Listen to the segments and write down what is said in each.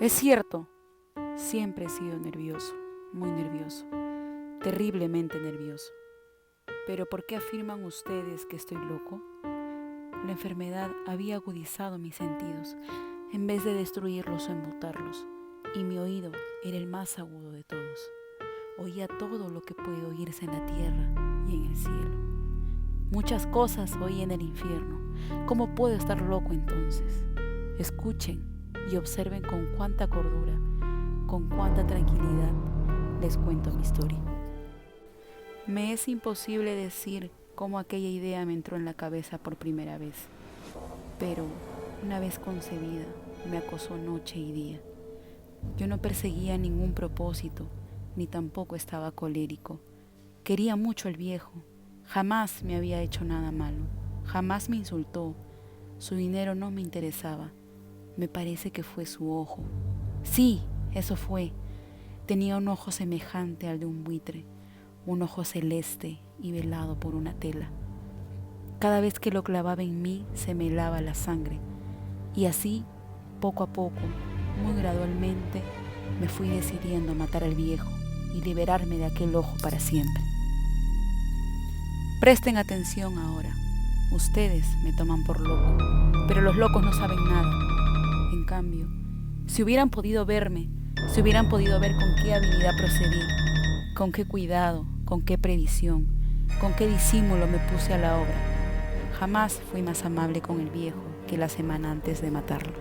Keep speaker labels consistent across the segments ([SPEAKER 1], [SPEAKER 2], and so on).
[SPEAKER 1] Es cierto, siempre he sido nervioso, muy nervioso, terriblemente nervioso. Pero ¿por qué afirman ustedes que estoy loco? La enfermedad había agudizado mis sentidos, en vez de destruirlos o embotarlos, y mi oído era el más agudo de todos. Oía todo lo que puede oírse en la tierra y en el cielo. Muchas cosas oí en el infierno. ¿Cómo puedo estar loco entonces? Escuchen y observen con cuánta cordura, con cuánta tranquilidad les cuento mi historia. Me es imposible decir cómo aquella idea me entró en la cabeza por primera vez, pero una vez concebida me acosó noche y día. Yo no perseguía ningún propósito, ni tampoco estaba colérico. Quería mucho al viejo, jamás me había hecho nada malo, jamás me insultó, su dinero no me interesaba. Me parece que fue su ojo. Sí, eso fue. Tenía un ojo semejante al de un buitre, un ojo celeste y velado por una tela. Cada vez que lo clavaba en mí se me helaba la sangre, y así, poco a poco, muy gradualmente, me fui decidiendo a matar al viejo y liberarme de aquel ojo para siempre. Presten atención ahora. Ustedes me toman por loco, pero los locos no saben nada. En cambio, si hubieran podido verme, si hubieran podido ver con qué habilidad procedí, con qué cuidado, con qué previsión, con qué disimulo me puse a la obra. Jamás fui más amable con el viejo que la semana antes de matarlo.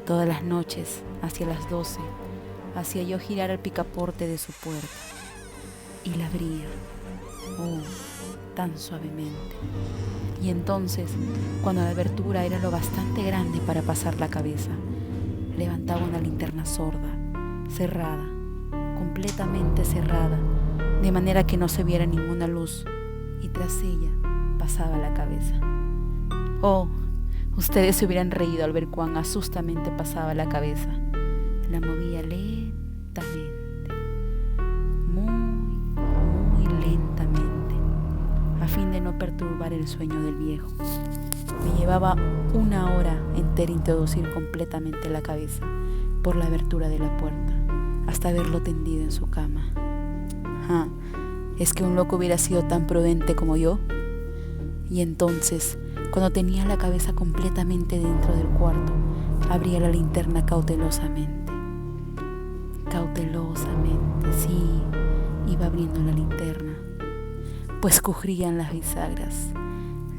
[SPEAKER 1] Todas las noches, hacia las 12, hacía yo girar el picaporte de su puerta y la abría, tan suavemente. Y entonces, cuando la abertura era lo bastante grande para pasar la cabeza, levantaba una linterna sorda, cerrada, completamente cerrada, de manera que no se viera ninguna luz, y tras ella pasaba la cabeza. Ustedes se hubieran reído al ver cuán asustamente pasaba la cabeza. La movía lentamente, muy lentamente, a fin de no perturbar el sueño del viejo. Me llevaba 1 hora entera introducir completamente la cabeza por la abertura de la puerta, hasta verlo tendido en su cama. ¿Es que un loco hubiera sido tan prudente como yo? Y entonces, cuando tenía la cabeza completamente dentro del cuarto, abría la linterna cautelosamente. Cautelosamente, sí, iba abriendo la linterna, pues crujían las bisagras.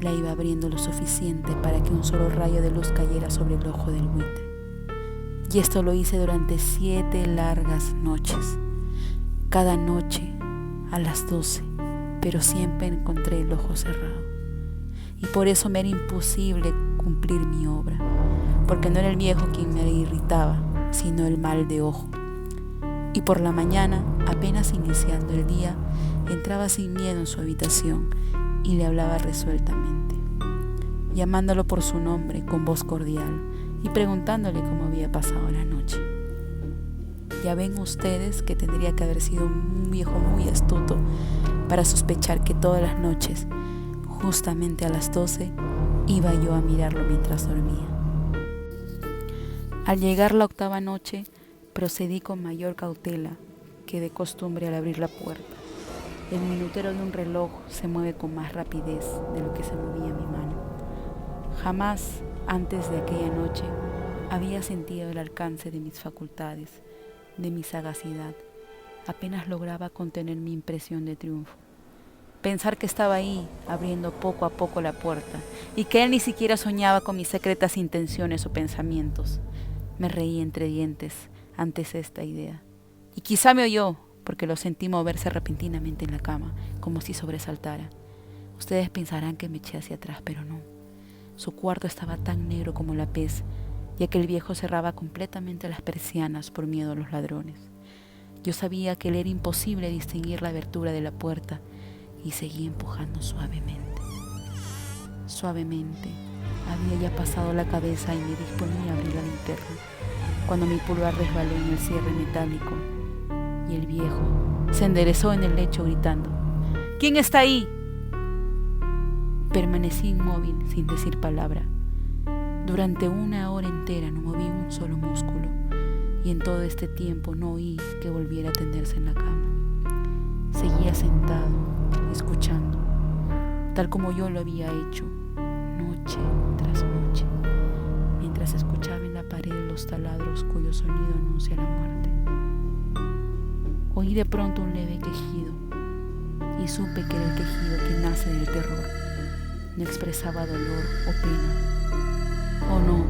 [SPEAKER 1] La iba abriendo lo suficiente para que un solo rayo de luz cayera sobre el ojo del buitre. Y esto lo hice durante 7 largas noches. Cada noche a las 12, pero siempre encontré el ojo cerrado. Y por eso me era imposible cumplir mi obra, porque no era el viejo quien me irritaba, sino el mal de ojo. Y por la mañana, apenas iniciando el día, entraba sin miedo en su habitación y le hablaba resueltamente, llamándolo por su nombre con voz cordial y preguntándole cómo había pasado la noche. Ya ven ustedes que tendría que haber sido un viejo muy astuto para sospechar que todas las noches, justamente a las 12, iba yo a mirarlo mientras dormía. Al llegar la 8ª noche, procedí con mayor cautela que de costumbre al abrir la puerta. El minutero de un reloj se mueve con más rapidez de lo que se movía mi mano. Jamás antes de aquella noche había sentido el alcance de mis facultades, de mi sagacidad. Apenas lograba contener mi impresión de triunfo. Pensar que estaba ahí, abriendo poco a poco la puerta, y que él ni siquiera soñaba con mis secretas intenciones o pensamientos. Me reí entre dientes antes esta idea. Y quizá me oyó, porque lo sentí moverse repentinamente en la cama, como si sobresaltara. Ustedes pensarán que me eché hacia atrás, pero no. Su cuarto estaba tan negro como la pez, ya que el viejo cerraba completamente las persianas por miedo a los ladrones. Yo sabía que le era imposible distinguir la abertura de la puerta y seguí empujando suavemente. Suavemente, había ya pasado la cabeza y me disponía a abrir la linterna, cuando mi pulgar resbaló en el cierre metálico y el viejo se enderezó en el lecho gritando: ¿Quién está ahí? Permanecí inmóvil sin decir palabra. Durante 1 hora entera no moví un solo músculo. y en todo este tiempo no oí que volviera a tenderse en la cama. Seguía sentado, escuchando, tal como yo lo había hecho, noche tras noche, mientras escuchaba en la pared los taladros cuyo sonido anuncia la muerte. Oí de pronto un leve quejido y supe que era el quejido que nace del terror. No expresaba dolor o pena. Oh no,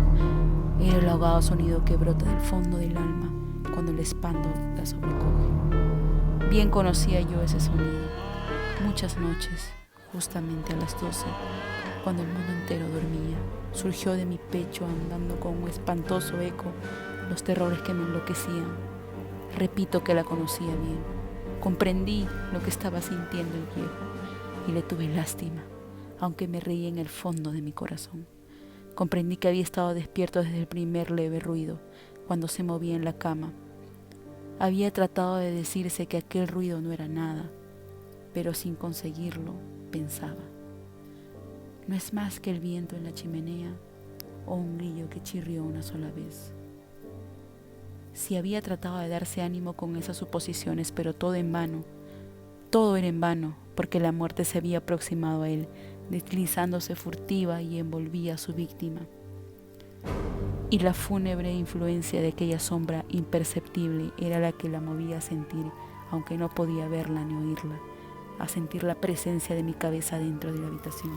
[SPEAKER 1] era el ahogado sonido que brota del fondo del alma cuando el espanto la sobrecoge. Bien conocía yo ese sonido. Muchas noches, justamente a las 12, cuando el mundo entero dormía, surgió de mi pecho andando con un espantoso eco los terrores que me enloquecían. Repito que la conocía bien. Comprendí lo que estaba sintiendo el viejo y le tuve lástima, aunque me reí en el fondo de mi corazón. Comprendí que había estado despierto desde el primer leve ruido, cuando se movía en la cama. Había tratado de decirse que aquel ruido no era nada, pero sin conseguirlo, pensaba. No es más que el viento en la chimenea o un grillo que chirrió una sola vez. Si había tratado de darse ánimo con esas suposiciones, pero todo en vano. Todo era en vano, porque la muerte se había aproximado a él, deslizándose furtiva y envolvía a su víctima. Y la fúnebre influencia de aquella sombra imperceptible era la que la movía a sentir, aunque no podía verla ni oírla, a sentir la presencia de mi cabeza dentro de la habitación.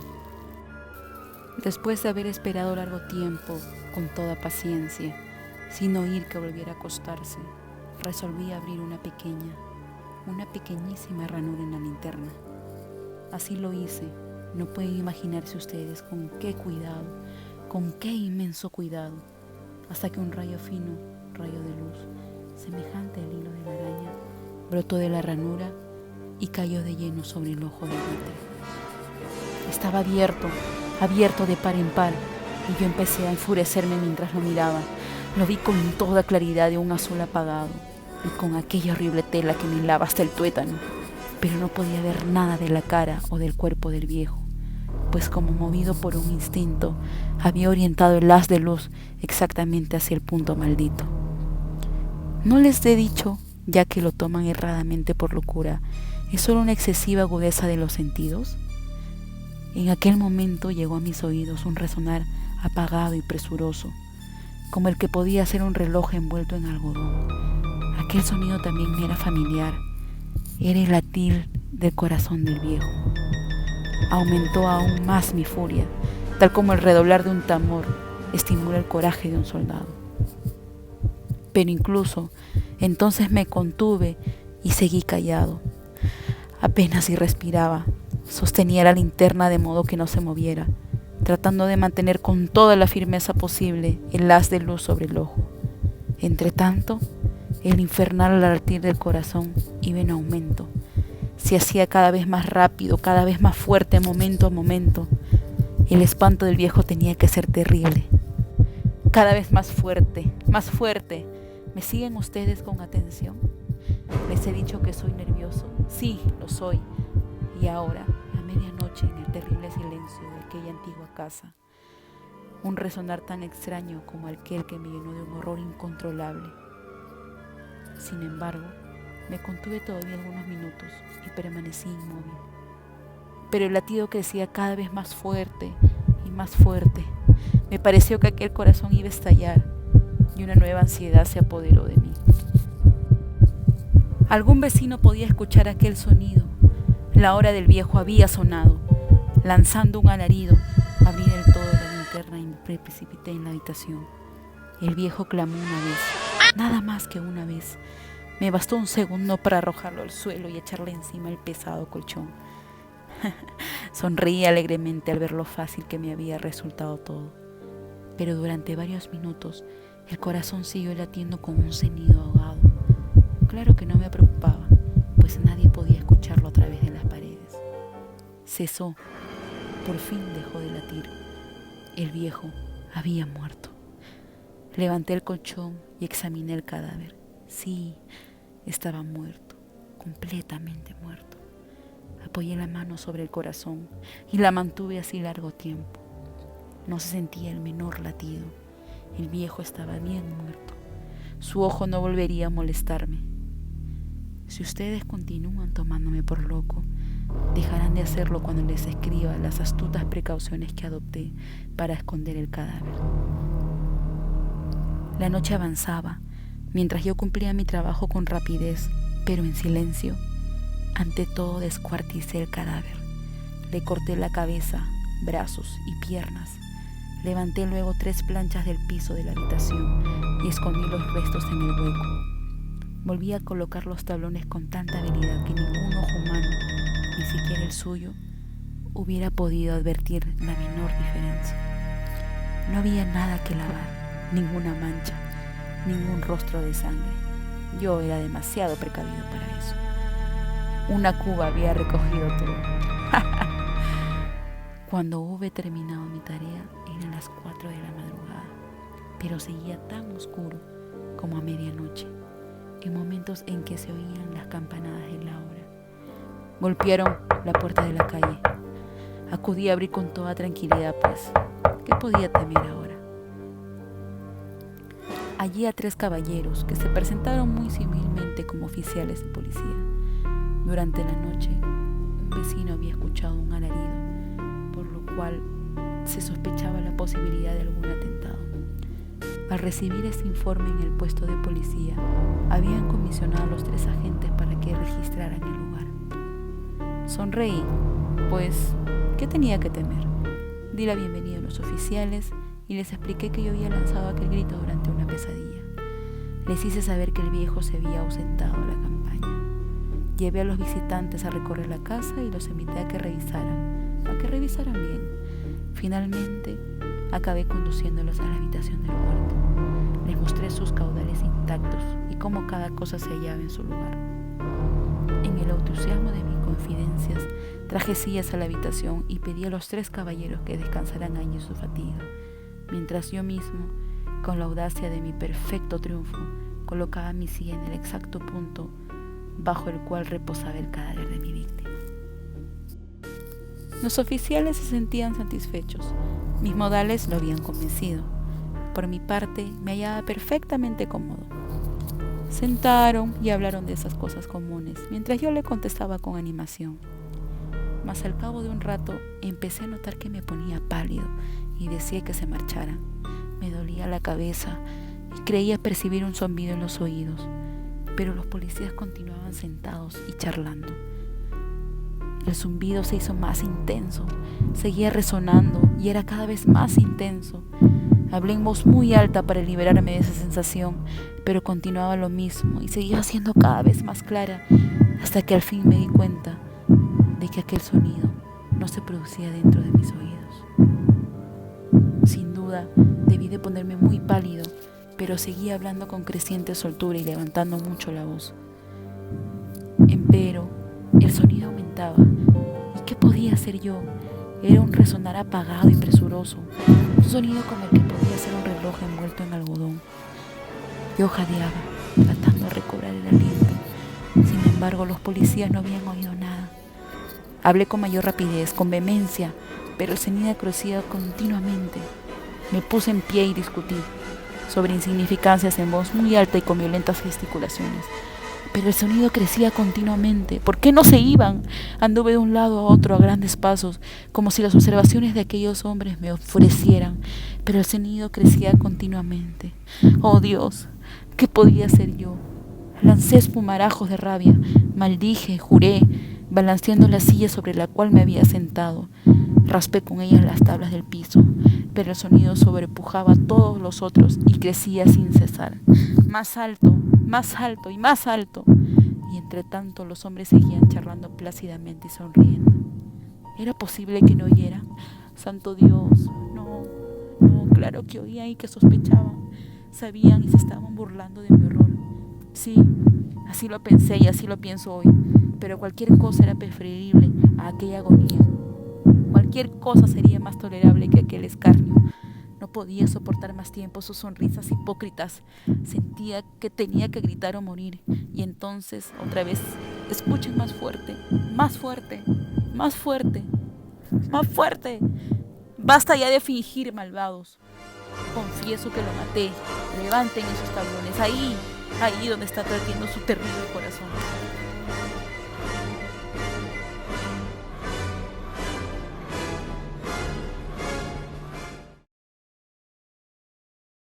[SPEAKER 1] Después de haber esperado largo tiempo, con toda paciencia, sin oír que volviera a acostarse, resolví abrir una pequeñísima ranura en la linterna. Así lo hice. No pueden imaginarse ustedes con qué cuidado, con qué inmenso cuidado, hasta que un rayo fino, rayo de luz, semejante al hilo de la araña, brotó de la ranura y cayó de lleno sobre el ojo del buitre. Estaba abierto de par en par, y yo empecé a enfurecerme mientras lo miraba. Lo vi con toda claridad de un azul apagado y con aquella horrible tela que me helaba hasta el tuétano, pero no podía ver nada de la cara o del cuerpo del viejo, pues como movido por un instinto, había orientado el haz de luz exactamente hacia el punto maldito. No les he dicho, ya que lo toman erradamente por locura, ¿es solo una excesiva agudeza de los sentidos? En aquel momento llegó a mis oídos un resonar apagado y presuroso, como el que podía ser un reloj envuelto en algodón. Aquel sonido también me era familiar. Era el latir del corazón del viejo. Aumentó aún más mi furia, tal como el redoblar de un tambor estimula el coraje de un soldado. Pero incluso entonces me contuve y seguí callado. Apenas si respiraba, sostenía la linterna de modo que no se moviera, tratando de mantener con toda la firmeza posible el haz de luz sobre el ojo. Entretanto, el infernal latir del corazón iba en aumento. Se hacía cada vez más rápido, cada vez más fuerte, momento a momento. El espanto del viejo tenía que ser terrible. Cada vez más fuerte, más fuerte. ¿Me siguen ustedes con atención? Les he dicho que soy nervioso. Sí, lo soy. Y ahora, a medianoche, en el terrible silencio de aquella antigua casa, un resonar tan extraño como aquel que me llenó de un horror incontrolable. Sin embargo, me contuve todavía algunos minutos y permanecí inmóvil. Pero el latido crecía cada vez más fuerte y más fuerte. Me pareció que aquel corazón iba a estallar y una nueva ansiedad se apoderó de mí. Algún vecino podía escuchar aquel sonido. La hora del viejo había sonado. Lanzando un alarido, abrí del todo la linterna y me precipité en la habitación. El viejo clamó una vez, nada más que una vez. Me bastó un segundo para arrojarlo al suelo y echarle encima el pesado colchón. Sonreí alegremente al ver lo fácil que me había resultado todo. Pero durante varios minutos el corazón siguió latiendo con un sonido ahogado. Claro que no me preocupaba, pues nadie podía escucharlo a través de las paredes. Cesó, por fin dejó de latir. El viejo había muerto. Levanté el colchón y examiné el cadáver. Sí, estaba muerto, completamente muerto. Apoyé la mano sobre el corazón y la mantuve así largo tiempo. No se sentía el menor latido. El viejo estaba bien muerto. su ojo no volvería a molestarme. Si ustedes continúan tomándome por loco, dejarán de hacerlo cuando les escriba las astutas precauciones que adopté para esconder el cadáver. La noche avanzaba, mientras yo cumplía mi trabajo con rapidez, pero en silencio. Ante todo descuarticé el cadáver. Le corté la cabeza, brazos y piernas. Levanté luego 3 planchas del piso de la habitación y escondí los restos en el hueco. Volví a colocar los tablones con tanta habilidad que ningún ojo humano, ni siquiera el suyo, hubiera podido advertir la menor diferencia. No había nada que lavar, ninguna mancha, ningún rostro de sangre. Yo era demasiado precavido para eso. Una cuba había recogido todo. Cuando hube terminado mi tarea, eran las 4 de la madrugada, pero seguía tan oscuro como a medianoche, en momentos en que se oían las campanadas de la hora. Golpearon la puerta de la calle. Acudí a abrir con toda tranquilidad, pues, ¿qué podía temer ahora? Hallé a 3 caballeros que se presentaron muy civilmente como oficiales de policía. Durante la noche, un vecino había escuchado un alarido, por lo cual se sospechaba la posibilidad de algún atentado. Al recibir este informe en el puesto de policía, habían comisionado a los 3 agentes para que registraran el lugar. Sonreí, pues, ¿qué tenía que temer? Di la bienvenida a los oficiales y les expliqué que yo había lanzado aquel grito durante una pesadilla. Les hice saber que el viejo se había ausentado de la campaña. Llevé a los visitantes a recorrer la casa y los invité a que revisaran bien. Finalmente, acabé conduciéndolos a la habitación del cuarto. Les mostré sus caudales intactos y cómo cada cosa se hallaba en su lugar. En el entusiasmo de mis confidencias, traje sillas a la habitación y pedí a los 3 caballeros que descansaran allí su fatiga, mientras yo mismo, con la audacia de mi perfecto triunfo, colocaba mi silla en el exacto punto bajo el cual reposaba el cadáver de mi víctima. Los oficiales se sentían satisfechos. Mis modales lo habían convencido. Por mi parte, me hallaba perfectamente cómodo. Sentaron y hablaron de esas cosas comunes, mientras yo le contestaba con animación. Mas al cabo de un rato, empecé a notar que me ponía pálido y deseé que se marcharan. Me dolía la cabeza y creía percibir un zumbido en los oídos, pero los policías continuaban sentados y charlando. El zumbido se hizo más intenso, seguía resonando y era cada vez más intenso. Hablé en voz muy alta para liberarme de esa sensación, pero continuaba lo mismo y seguía siendo cada vez más clara, hasta que al fin me di cuenta de que aquel sonido no se producía dentro de mis oídos. Sin duda, debí de ponerme muy pálido, pero seguía hablando con creciente soltura y levantando mucho la voz. Empero, el sonido aumentaba. ¿Y qué podía hacer yo? Era un resonar apagado y presuroso, un sonido como el que podía ser un reloj envuelto en algodón. Yo jadeaba, tratando de recobrar el aliento. Sin embargo, los policías no habían oído nada. Hablé con mayor rapidez, con vehemencia, pero el sonido crecía continuamente. Me puse en pie y discutí sobre insignificancias en voz muy alta y con violentas gesticulaciones. Pero el sonido crecía continuamente. ¿Por qué no se iban? Anduve de un lado a otro a grandes pasos, como si las observaciones de aquellos hombres me enfurecieran, pero el sonido crecía continuamente. ¡Oh Dios! ¿Qué podía hacer yo? Lancé espumarajos de rabia, maldije, juré, balanceando la silla sobre la cual me había sentado. Raspé con ellas las tablas del piso, pero el sonido sobrepujaba a todos los otros y crecía sin cesar. Más alto y más alto. Y entre tanto los hombres seguían charlando plácidamente y sonriendo. ¿Era posible que no oyera? ¡Santo Dios! No, claro que oían y que sospechaban. Sabían y se estaban burlando de mi horror. Sí, así lo pensé y así lo pienso hoy. Pero cualquier cosa era preferible a aquella agonía. Cualquier cosa sería más tolerable que aquel escarnio. No podía soportar más tiempo sus sonrisas hipócritas. Sentía que tenía que gritar o morir. Y entonces, otra vez, escuchen más fuerte, más fuerte, más fuerte, más fuerte. Basta ya de fingir, malvados. Confieso que lo maté. Levanten esos tablones. Ahí donde está latiendo su terrible corazón.